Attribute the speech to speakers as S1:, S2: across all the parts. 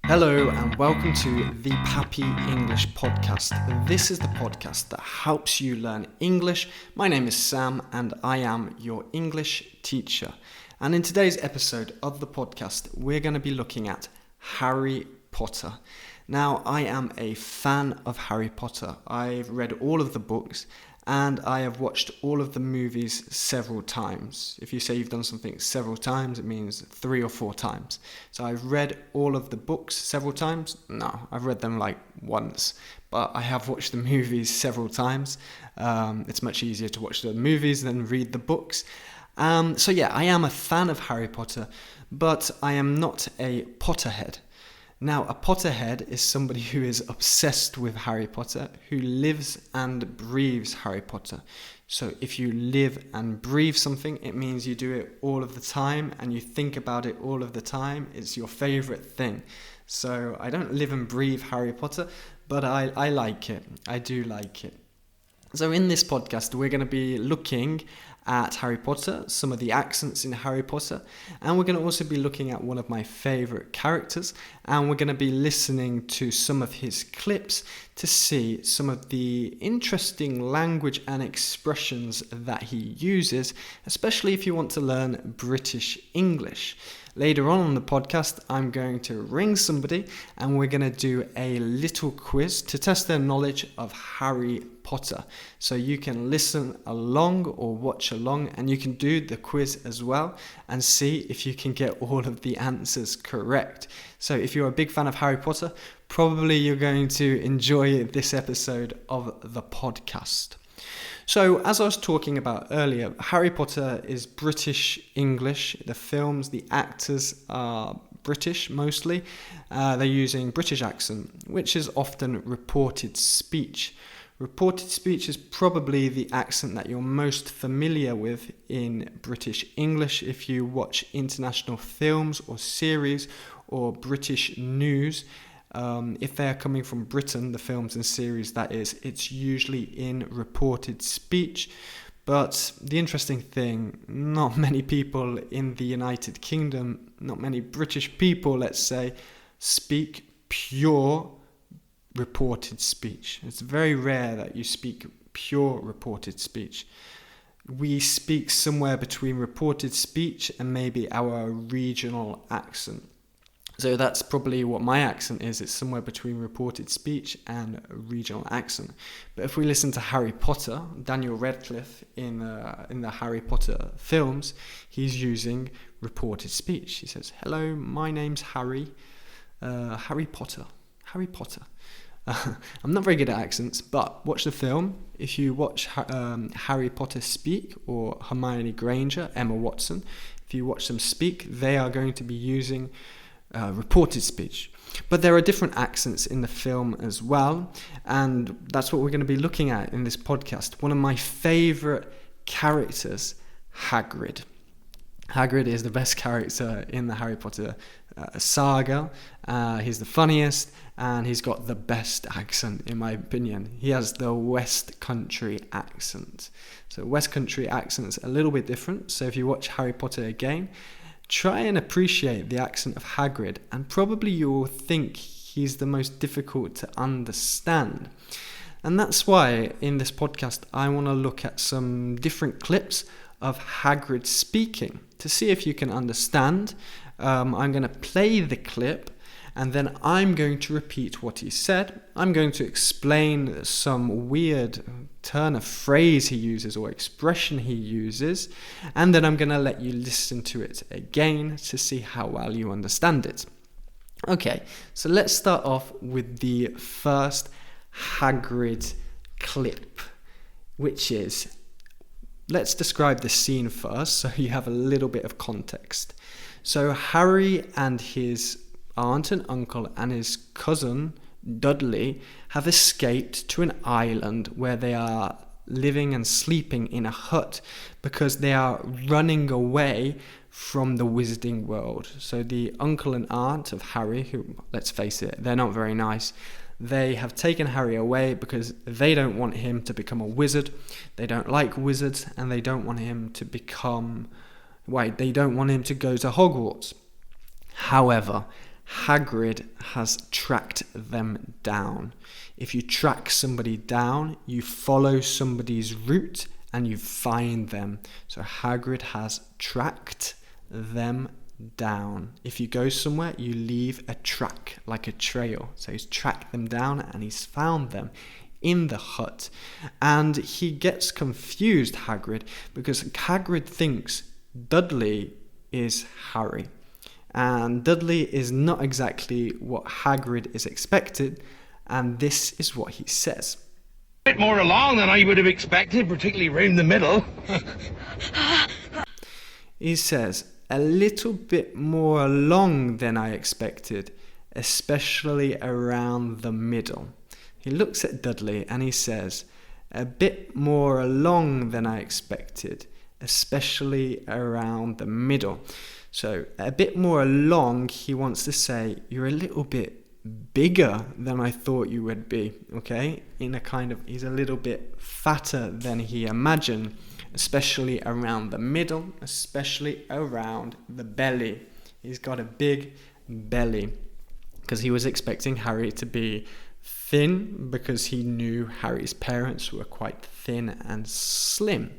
S1: Hello and welcome to the PAPIEnglish podcast. This is the podcast that helps you learn English. My name is Sam and I am your English teacher. And in today's episode of the podcast, we're going to be looking at Harry Potter. Now, I am a fan of Harry Potter. I've read all of the books and I have watched all of the movies several times. If you say you've done something several times, it means 3 or 4 times. So I've read all of the books several times. No, I've read them like once, but I have watched the movies several times. It's much easier to watch the movies than read the books. So yeah, I am a fan of Harry Potter, but I am not a Potterhead. Now, a Potterhead is somebody who is obsessed with Harry Potter, who lives and breathes Harry Potter. So if you live and breathe something, it means you do it all of the time and you think about it all of the time. It's your favourite thing. So I don't live and breathe Harry Potter, but I like it. I do like it. So in this podcast, we're going to be looking at Harry Potter, some of the accents in Harry Potter, and we're going to also be looking at one of my favourite characters, and we're going to be listening to some of his clips to see some of the interesting language and expressions that he uses, especially if you want to learn British English. Later on the podcast, I'm going to ring somebody and we're going to do a little quiz to test their knowledge of Harry Potter. So you can listen along or watch along and you can do the quiz as well and see if you can get all of the answers correct. So if you're a big fan of Harry Potter, probably you're going to enjoy this episode of the podcast. So, as I was talking about earlier, Harry Potter is British English. The films, the actors are British mostly. They're using British accent, which is often reported speech. Reported speech is probably the accent that you're most familiar with in British English if you watch international films or series or British news. If they're coming from Britain, the films and series that is, it's usually in reported speech. But the interesting thing, not many people in the United Kingdom, not many British people, let's say, speak pure reported speech. It's very rare that you speak pure reported speech. We speak somewhere between reported speech and maybe our regional accent. So that's probably what my accent is. It's somewhere between reported speech and regional accent. But if we listen to Harry Potter, Daniel Radcliffe in the Harry Potter films, he's using reported speech. He says, "Hello, my name's Harry. Harry Potter. Harry Potter." I'm not very good at accents, but watch the film. If you watch Harry Potter speak, or Hermione Granger, Emma Watson, if you watch them speak, they are going to be using reported speech. But there are different accents in the film as well, and that's what we're going to be looking at in this podcast. One of my favourite characters, Hagrid. Hagrid is the best character in the Harry Potter saga. He's the funniest and he's got the best accent in my opinion. He has the West Country accent. So West Country accent's a little bit different. So if you watch Harry Potter again, try and appreciate the accent of Hagrid, and probably you'll think he's the most difficult to understand. And that's why in this podcast I want to look at some different clips of Hagrid speaking to see if you can understand. I'm going to play the clip and then I'm going to repeat what he said. I'm going to explain some weird turn of phrase he uses or expression he uses, and then I'm going to let you listen to it again to see how well you understand it. Okay, so let's start off with the first Hagrid clip, which is, let's describe the scene first so you have a little bit of context. So Harry and his aunt and uncle and his cousin Dudley have escaped to an island where they are living and sleeping in a hut because they are running away from the wizarding world. So the uncle and aunt of Harry, who, let's face it, they're not very nice, they have taken Harry away because they don't want him to become a wizard. They don't like wizards and they don't want him to become... they don't want him to go to Hogwarts. However, Hagrid has tracked them down. If you track somebody down, you follow somebody's route and you find them. So Hagrid has tracked them down. If you go somewhere, you leave a track, like a trail. So he's tracked them down and he's found them in the hut. And he gets confused, Hagrid, because Hagrid thinks Dudley is Harry. And Dudley is not exactly what Hagrid is expected, and this is what he says.
S2: A bit more along than I would have expected, particularly round the middle.
S1: He says, a little bit more along than I expected, especially around the middle. He looks at Dudley and he says, a bit more along than I expected, especially around the middle. So a bit more along, he wants to say, you're a little bit bigger than I thought you would be, okay? He's a little bit fatter than he imagined, especially around the middle, especially around the belly. He's got a big belly because he was expecting Harry to be thin because he knew Harry's parents were quite thin and slim.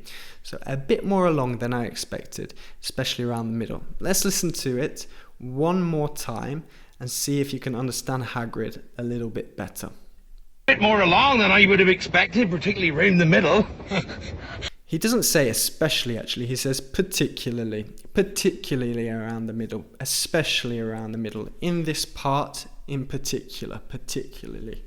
S1: So a bit more along than I expected, especially around the middle. Let's listen to it one more time and see if you can understand Hagrid a little bit better.
S2: A bit more along than I would have expected, particularly round the middle.
S1: He doesn't say especially, actually. He says particularly around the middle, especially around the middle. In this part in particular, particularly.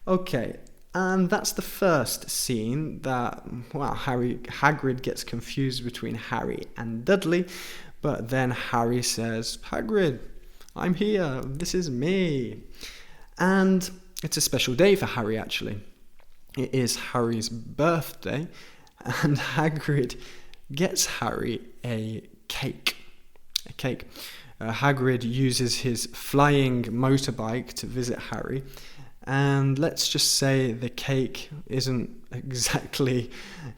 S1: Okay, and that's the first scene that, Hagrid gets confused between Harry and Dudley, but then Harry says, Hagrid, I'm here, this is me. And it's a special day for Harry, actually. It is Harry's birthday, and Hagrid gets Harry a cake. Hagrid uses his flying motorbike to visit Harry, and let's just say the cake isn't exactly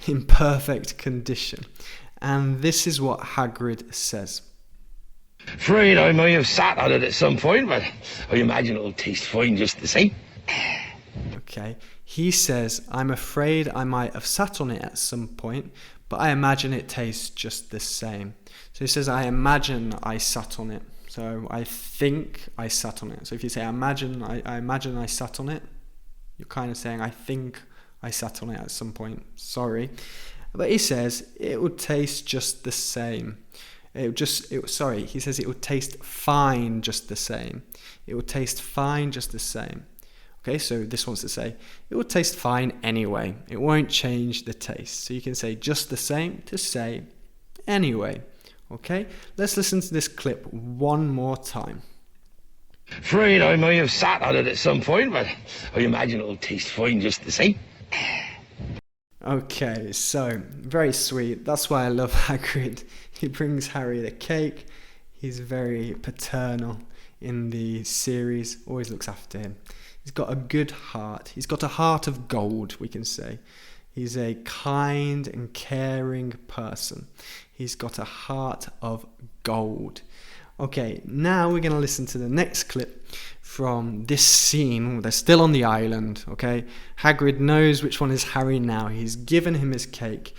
S1: in perfect condition. And this is what Hagrid says.
S2: Afraid I may have sat on it at some point, but I imagine it'll taste fine just the same.
S1: Okay, he says, I'm afraid I might have sat on it at some point, but I imagine it tastes just the same. So he says, I imagine I sat on it. So I think I sat on it. So if you say, I imagine I sat on it, you're kind of saying, I think I sat on it at some point. Sorry. But he says, it would taste just the same. He says it would taste fine just the same. It would taste fine just the same. Okay, so this wants to say, it will taste fine anyway. It won't change the taste. So you can say just the same to say anyway. Okay, let's listen to this clip one more time.
S2: Afraid I may have sat on it at some point, but I imagine it'll taste fine just the same.
S1: Okay, so very sweet. That's why I love Hagrid. He brings Harry the cake. He's very paternal in the series, always looks after him. He's got a good heart. He's got a heart of gold, we can say. He's a kind and caring person. He's got a heart of gold. Okay, now we're going to listen to the next clip from this scene. They're still on the island, okay? Hagrid knows which one is Harry now. He's given him his cake,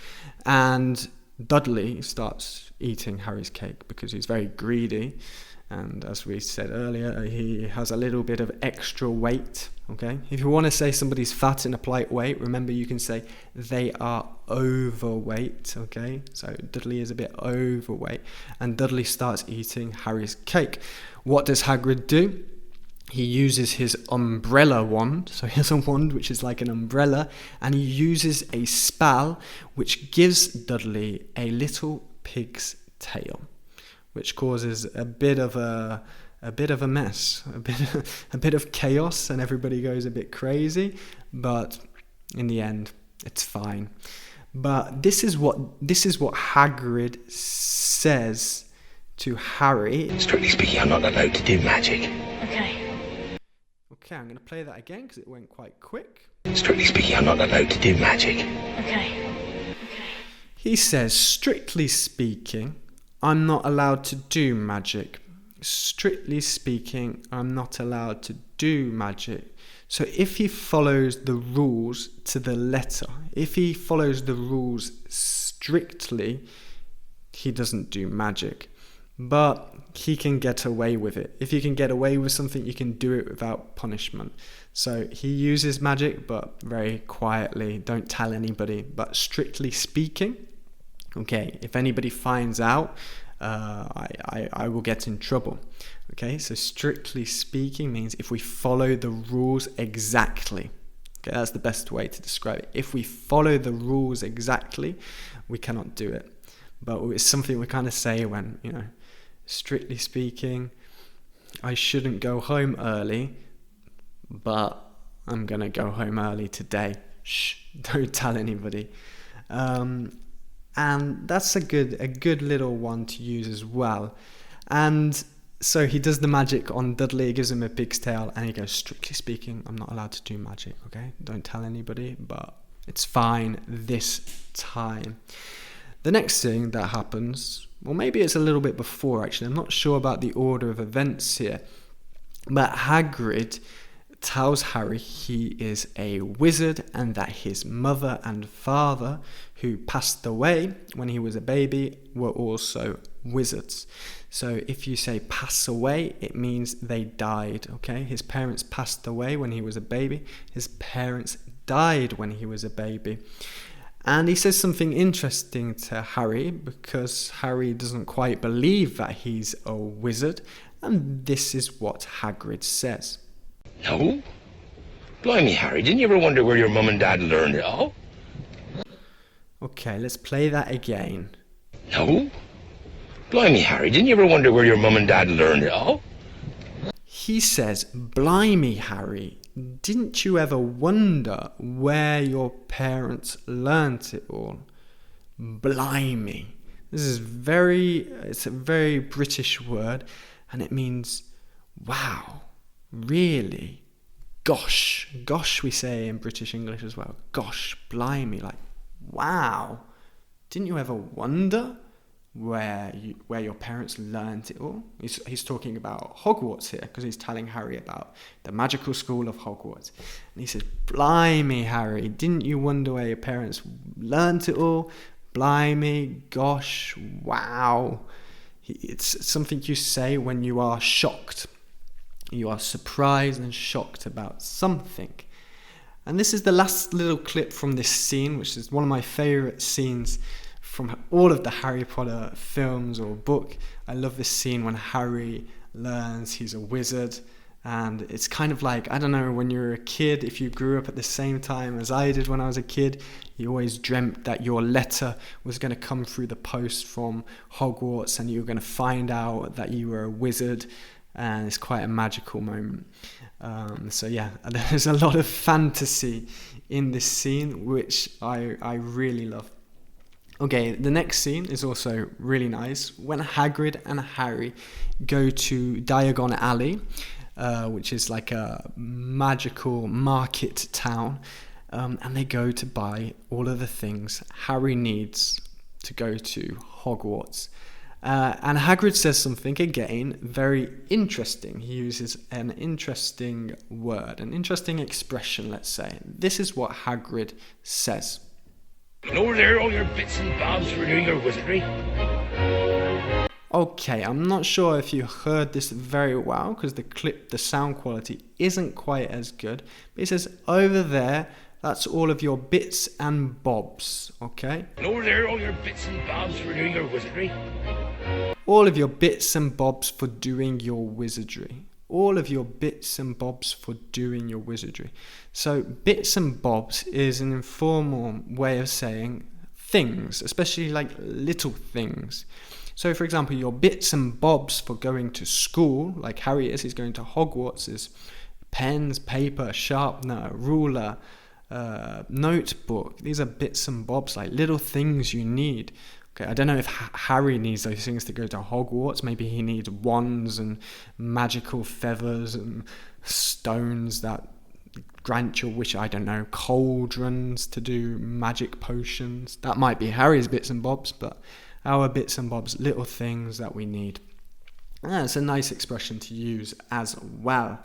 S1: and Dudley starts eating Harry's cake because he's very greedy. And as we said earlier, he has a little bit of extra weight, okay? If you want to say somebody's fat in a polite way, remember you can say they are overweight, okay? So Dudley is a bit overweight, and Dudley starts eating Harry's cake. What does Hagrid do? He uses his umbrella wand. So he has a wand which is like an umbrella, and he uses a spell which gives Dudley a little pig's tail, which causes a bit of a mess, a bit of chaos, and everybody goes a bit crazy. But in the end, it's fine. But this is what Hagrid says to Harry.
S2: Strictly speaking, I'm not allowed to do magic.
S1: Okay, I'm going to play that again because it went quite quick.
S2: Strictly speaking, I'm not allowed to do magic.
S1: He says, strictly speaking, I'm not allowed to do magic. strictly speaking, I'm not allowed to do magic. So if he follows the rules to the letter, if he follows the rules strictly, he doesn't do magic. But he can get away with it. If you can get away with something, you can do it without punishment. So he uses magic, but very quietly, don't tell anybody. But strictly speaking, okay, if anybody finds out, I will get in trouble. Okay, so strictly speaking means if we follow the rules exactly. Okay, that's the best way to describe it. If we follow the rules exactly, we cannot do it. But it's something we kind of say when, strictly speaking, I shouldn't go home early, but I'm going to go home early today. Shh, don't tell anybody. And that's a good little one to use as well. And so he does the magic on Dudley, he gives him a pig's tail, and he goes, strictly speaking, I'm not allowed to do magic, okay? Don't tell anybody, but it's fine this time. The next thing that happens, well, maybe it's a little bit before, actually. I'm not sure about the order of events here. But Hagrid tells Harry he is a wizard and that his mother and father, who passed away when he was a baby, were also wizards. So if you say pass away, it means they died, okay? His parents passed away when he was a baby. His parents died when he was a baby. And he says something interesting to Harry, because Harry doesn't quite believe that he's a wizard. And this is what Hagrid says.
S2: No? Blimey, Harry, didn't you ever wonder where your mum and dad learned it all?
S1: Okay, let's play that again.
S2: No? Blimey, Harry, didn't you ever wonder where your mum and dad learned it all?
S1: He says, blimey, Harry, didn't you ever wonder where your parents learnt it all? Blimey. It's a very British word, and it means, wow, really? Gosh. Gosh we say in British English as well. Gosh, blimey, like, wow. Didn't you ever wonder where your parents learnt it all? He's talking about Hogwarts here, because he's telling Harry about the magical school of Hogwarts. And he says, blimey, Harry, didn't you wonder where your parents learnt it all? Blimey, gosh, wow. It's something you say when you are shocked. You are surprised and shocked about something. And this is the last little clip from this scene, which is one of my favourite scenes from all of the Harry Potter films or book. I love this scene when Harry learns he's a wizard. And it's kind of like, I don't know, when you're a kid, if you grew up at the same time as I did when I was a kid, you always dreamt that your letter was going to come through the post from Hogwarts and you were going to find out that you were a wizard. And it's quite a magical moment. So yeah, there's a lot of fantasy in this scene, which I really love. Okay, the next scene is also really nice. When Hagrid and Harry go to Diagon Alley, which is like a magical market town, and they go to buy all of the things Harry needs to go to Hogwarts. And Hagrid says something, again, very interesting. He uses an interesting word, an interesting expression, let's say. This is what Hagrid says.
S2: And over there, all your bits and bobs for doing your wizardry.
S1: Okay, I'm not sure if you heard this very well, because the sound quality isn't quite as good. But he says, over there, that's all of your bits and bobs, okay?
S2: And over there, all your bits and bobs for doing your wizardry.
S1: All of your bits and bobs for doing your wizardry. All of your bits and bobs for doing your wizardry. So bits and bobs is an informal way of saying things, especially like little things. So for example, your bits and bobs for going to school, like Harry he's going to Hogwarts, is pens, paper, sharpener, ruler, notebook. These are bits and bobs, like little things you need. Okay, I don't know if Harry needs those things to go to Hogwarts. Maybe he needs wands and magical feathers and stones that grant your wish. I don't know, cauldrons to do magic potions. That might be Harry's bits and bobs, but our bits and bobs, little things that we need. It's a nice expression to use as well.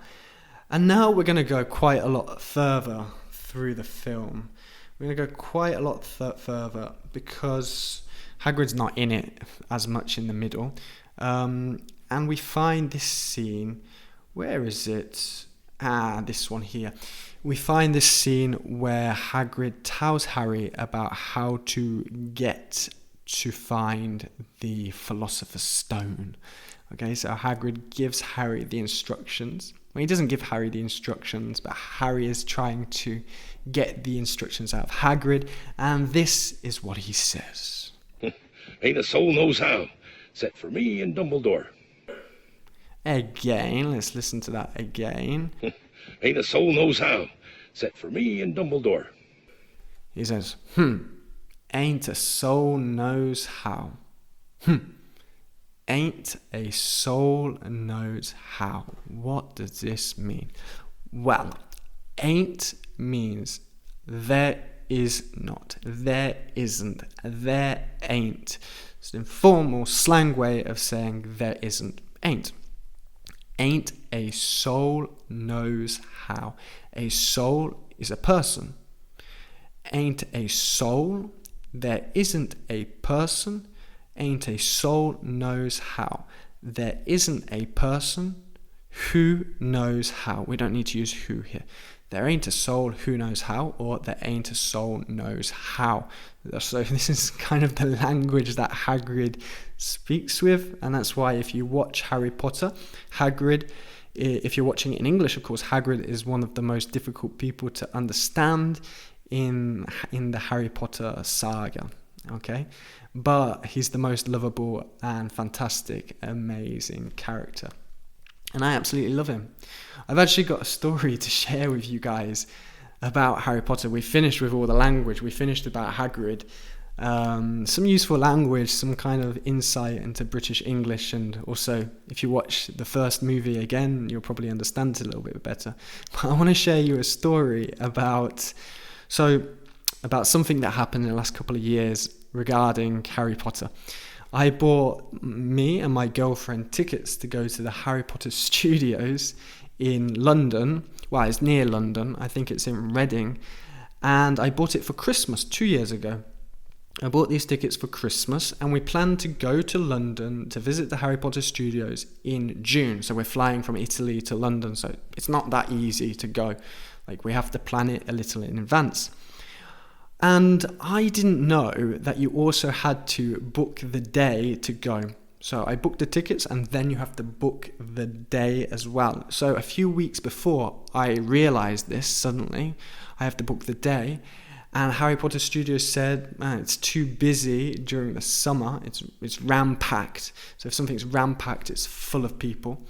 S1: And now we're going to go quite a lot further through the film. We're going to go quite a lot further because Hagrid's not in it as much in the middle. And we find this scene. Where is it? This one here. We find this scene where Hagrid tells Harry about how to get to find the Philosopher's Stone. Okay, so Hagrid gives Harry the instructions. Well, he doesn't give Harry the instructions, but Harry is trying to get the instructions out of Hagrid, and this is what he says.
S2: Ain't a soul knows how, except for me and Dumbledore.
S1: Again, let's listen to that again.
S2: Ain't a soul knows how, except for me and Dumbledore.
S1: He says, ain't a soul knows how. Ain't a soul knows how. What does this mean? Well, ain't means there is not, there isn't, there ain't. It's an informal slang way of saying there isn't, ain't. Ain't a soul knows how. A soul is a person. Ain't a soul, there isn't a person. Ain't a soul knows how. There isn't a person who knows how. We don't need to use who here. There ain't a soul who knows how, or there ain't a soul knows how. So this is kind of the language that Hagrid speaks with, and that's why if you watch Harry Potter, Hagrid, if you're watching it in English, of course, Hagrid is one of the most difficult people to understand in the Harry Potter saga. Okay, but he's the most lovable and fantastic, amazing character, and I absolutely love him. I've actually got a story to share with you guys about Harry Potter. We finished with all the language. We finished about Hagrid, some useful language, some kind of insight into British English, and also if you watch the first movie again, you'll probably understand it a little bit better. But I want to share you a story about something that happened in the last couple of years regarding Harry Potter. I bought me and my girlfriend tickets to go to the Harry Potter studios in London. Well, it's near London. I think it's in Reading. And I bought it for Christmas 2 years ago. I bought these tickets for Christmas, and we planned to go to London to visit the Harry Potter studios in June. So we're flying from Italy to London, so it's not that easy to go. Like, we have to plan it a little in advance. And I didn't know that you also had to book the day to go. So I booked the tickets, and then you have to book the day as well. So a few weeks before I realized this, suddenly I have to book the day, and Harry Potter Studios said, it's too busy during the summer. It's ram-packed. So if something's ram-packed, it's full of people,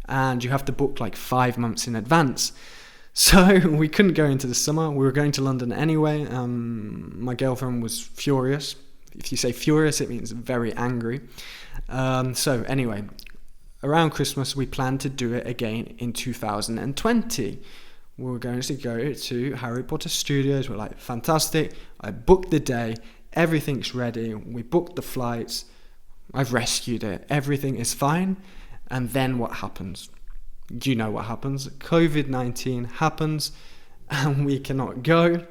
S1: and you have to book like 5 months in advance. So we couldn't go into the summer. We were going to London anyway. My girlfriend was furious. If you say furious, it means very angry. So anyway, around Christmas, we planned to do it again in 2020. We were going to go to Harry Potter Studios. We're like, fantastic. I booked the day. Everything's ready. We booked the flights. I've rescued it. Everything is fine. And then what happens? You know what happens. COVID-19 happens and we cannot go.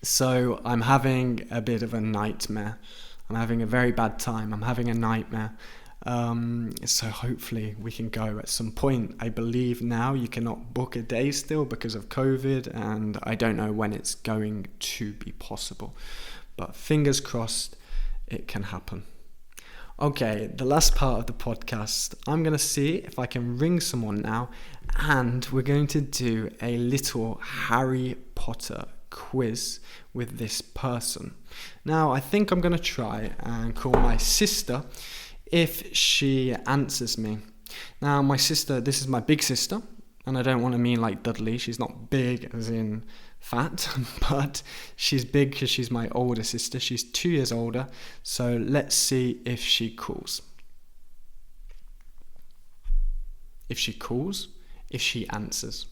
S1: So I'm having a bit of a nightmare. I'm having a very bad time. I'm having a nightmare. So hopefully we can go at some point. I believe now you cannot book a day still because of COVID, and I don't know when it's going to be possible. But fingers crossed it can happen. Okay, the last part of the podcast, I'm going to see if I can ring someone now, and we're going to do a little Harry Potter quiz with this person. Now, I think I'm going to try and call my sister if she answers me. Now, my sister, this is my big sister, and I don't want to mean like Dudley. She's not big as in fat, but she's big because she's my older sister. She's 2 years older. So let's see if she calls. If she answers.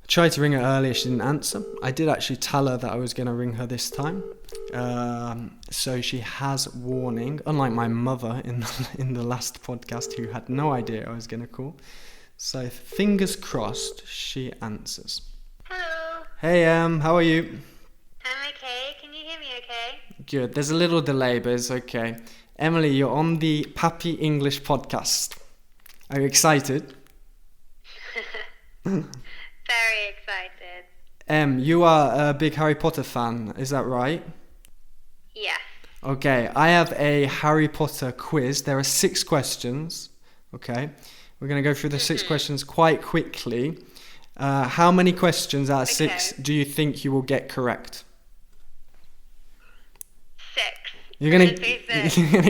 S1: I tried to ring her earlier, she didn't answer. I did actually tell her that I was going to ring her this time. So she has warning, unlike my mother in the last podcast who had no idea I was going to call. So fingers crossed she answers.
S3: Hello.
S1: Hey, how are you?
S3: I'm okay. Can you hear me okay?
S1: Good. There's a little delay, but it's okay. Emily, you're on the Papi English podcast. Are you excited?
S3: Very excited.
S1: You are a big Harry Potter fan, is that right?
S3: Yes.
S1: Okay, I have a Harry Potter quiz. There are 6 questions. Okay, we're going to go through the 6 questions quite quickly. How many questions out of 6 do you think you will get correct?
S3: 6.
S1: You're gonna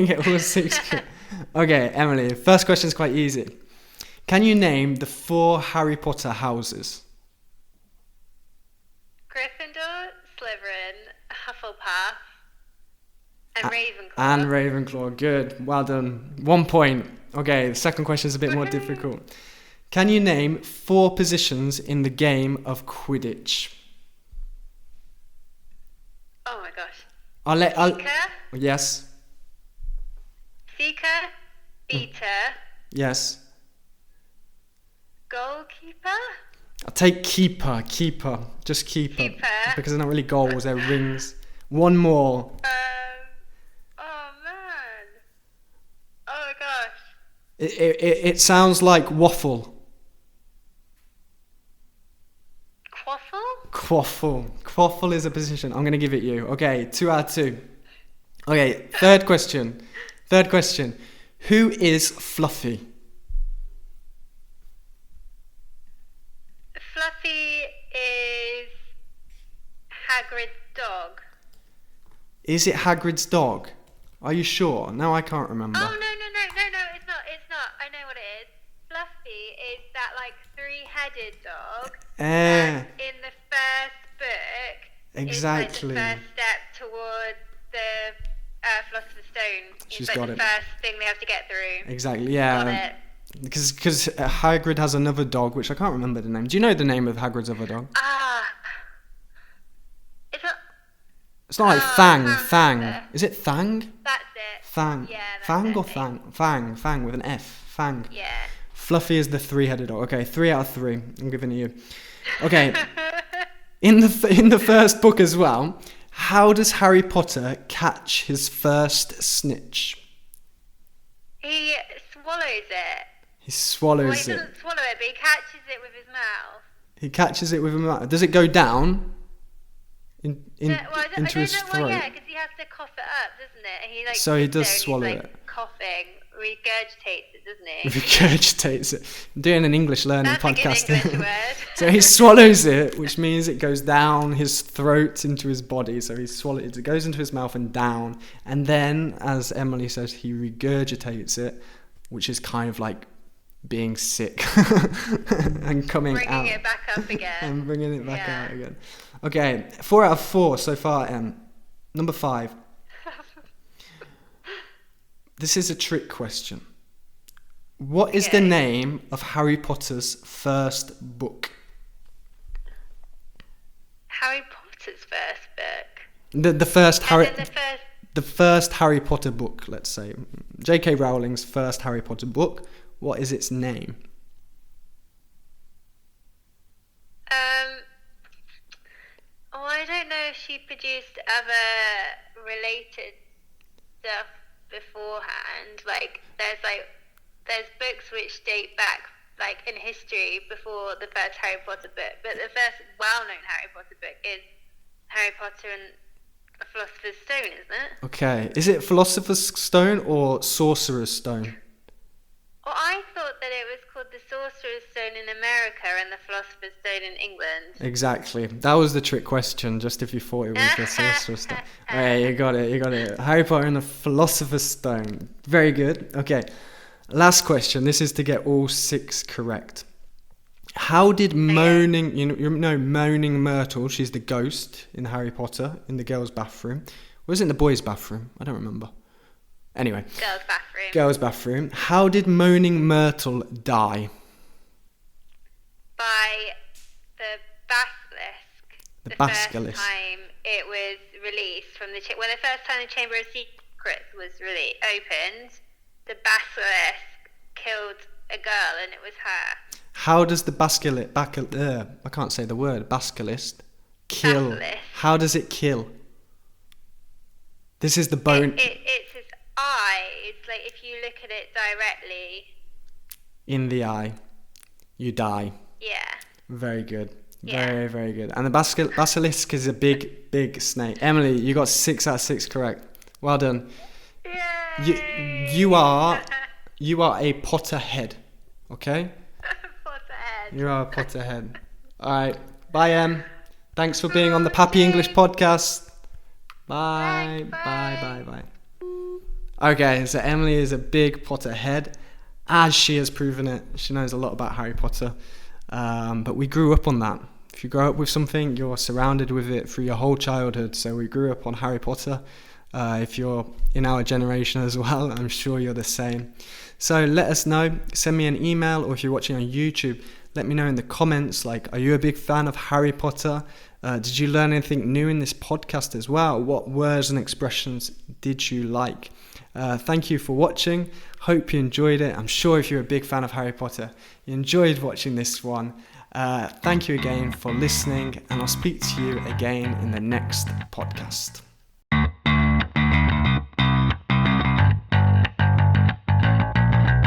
S1: get all 6 correct. Okay, Emily, first question is quite easy. Can you name the 4 Harry Potter houses?
S3: Gryffindor, Slytherin, Hufflepuff, and Ravenclaw.
S1: And Ravenclaw, good. Well done. 1 point. Okay, the second question is a bit more difficult. Can you name 4 positions in the game of Quidditch?
S3: Oh my gosh. Seeker?
S1: Yes.
S3: Seeker, Beater,
S1: Yes.
S3: Goalkeeper?
S1: I'll take keeper, just keeper. Because they're not really goals, they're rings. 1 more.
S3: Oh man. Oh my gosh.
S1: It sounds like waffle.
S3: Quaffle?
S1: Quaffle is a position. I'm going to give it you. Okay, 2 out of 2. Okay, third question. Who is Fluffy?
S3: Fluffy is Hagrid's dog.
S1: Is it Hagrid's dog? Are you sure? No, I can't remember.
S3: Oh, no, it's not. I know what it is. Fluffy is that, like, 3-headed dog. In the first book,
S1: Exactly.
S3: it's like the first step towards the Philosopher's Stone.
S1: She's
S3: it's like
S1: got
S3: the
S1: it.
S3: first thing they have to get through.
S1: Exactly, yeah.
S3: Got it.
S1: Because Hagrid has another dog, which I can't remember the name. Do you know the name of Hagrid's other dog?
S3: It's not...
S1: It's not like Fang. Is it Thang?
S3: That's it.
S1: Fang.
S3: Yeah, that's
S1: Fang
S3: it.
S1: or Thang? Fang with an F. Fang.
S3: Yeah.
S1: Fluffy is the 3-headed dog. Okay, 3 out of 3. I'm giving it you. Okay. In the first book as well, how does Harry Potter catch his first snitch?
S3: He swallows it.
S1: He swallows
S3: He
S1: it.
S3: doesn't swallow it, but he catches it with his mouth.
S1: He catches it with his mouth. Does it go down into his throat?
S3: Well, yeah, because he has to cough it up, doesn't it? He, like,
S1: So he
S3: sits there
S1: does
S3: and
S1: swallow
S3: he's,
S1: it.
S3: like, coughing, regurgitates it, doesn't he?
S1: Regurgitates it. I'm doing an English learning
S3: That's
S1: podcast.
S3: a good English word.
S1: So he swallows it, which means it goes down his throat into his body. So he swallows it goes into his mouth and down. And then, as Emily says, he regurgitates it, which is kind of like being sick and coming out.
S3: Bringing it back up again.
S1: And bringing it back out again. Okay, 4 out of 4 so far, Em. Number 5. This is a trick question. What is the name of Harry Potter's first book?
S3: Harry Potter's first book?
S1: The first Harry Potter book, let's say. J.K. Rowling's first Harry Potter book. What is its name?
S3: I don't know if she produced other related stuff beforehand. There's books which date back, like, in history before the first Harry Potter book. But the first well-known Harry Potter book is Harry Potter and the Philosopher's Stone, isn't it?
S1: Okay. Is it Philosopher's Stone or Sorcerer's Stone?
S3: Well, I thought that it was called the Sorcerer's Stone in America and the Philosopher's Stone in England.
S1: Exactly. That was the trick question, just if you thought it was the Sorcerer's Stone. Hey, you got it. Harry Potter and the Philosopher's Stone. Very good. Okay. Last question. This is to get all 6 correct. How did Moaning Myrtle, she's the ghost in Harry Potter, in the girls' bathroom. Was it in the boys' bathroom? I don't remember. Anyway. Girls' bathroom. How did Moaning Myrtle die?
S3: By the basilisk.
S1: The basilisk.
S3: First time it was released from when the first time the Chamber of Secrets was really opened, the basilisk killed a girl, and it was her.
S1: How does the I can't say the word, basilisk, kill?
S3: Basilisk.
S1: How does it kill? This is the bone.
S3: It's his eye. It's like if you look at it directly.
S1: In the eye, you die.
S3: Yeah.
S1: Very good.
S3: Yeah.
S1: Very, very good. And the basilisk is a big, big snake. Emily, you got 6 out of 6 correct. Well done.
S3: Yay!
S1: You are a Potterhead. Okay?
S3: Potterhead.
S1: You are a Potterhead. All right. Bye, Em. Thanks for being on the Pappy English podcast. Bye.
S3: Bye.
S1: Bye. Okay, so Emily is a big Potterhead, as she has proven it. She knows a lot about Harry Potter. But we grew up on that. If you grow up with something, you're surrounded with it through your whole childhood. So we grew up on Harry Potter. If you're in our generation as well, I'm sure you're the same. So let us know. Send me an email, or if you're watching on YouTube, let me know in the comments, like, are you a big fan of Harry Potter? Did you learn anything new in this podcast as well? What words and expressions did you like? Thank you for watching. Hope you enjoyed it. I'm sure if you're a big fan of Harry Potter, you enjoyed watching this one. Thank you again for listening, and I'll speak to you again in the next podcast.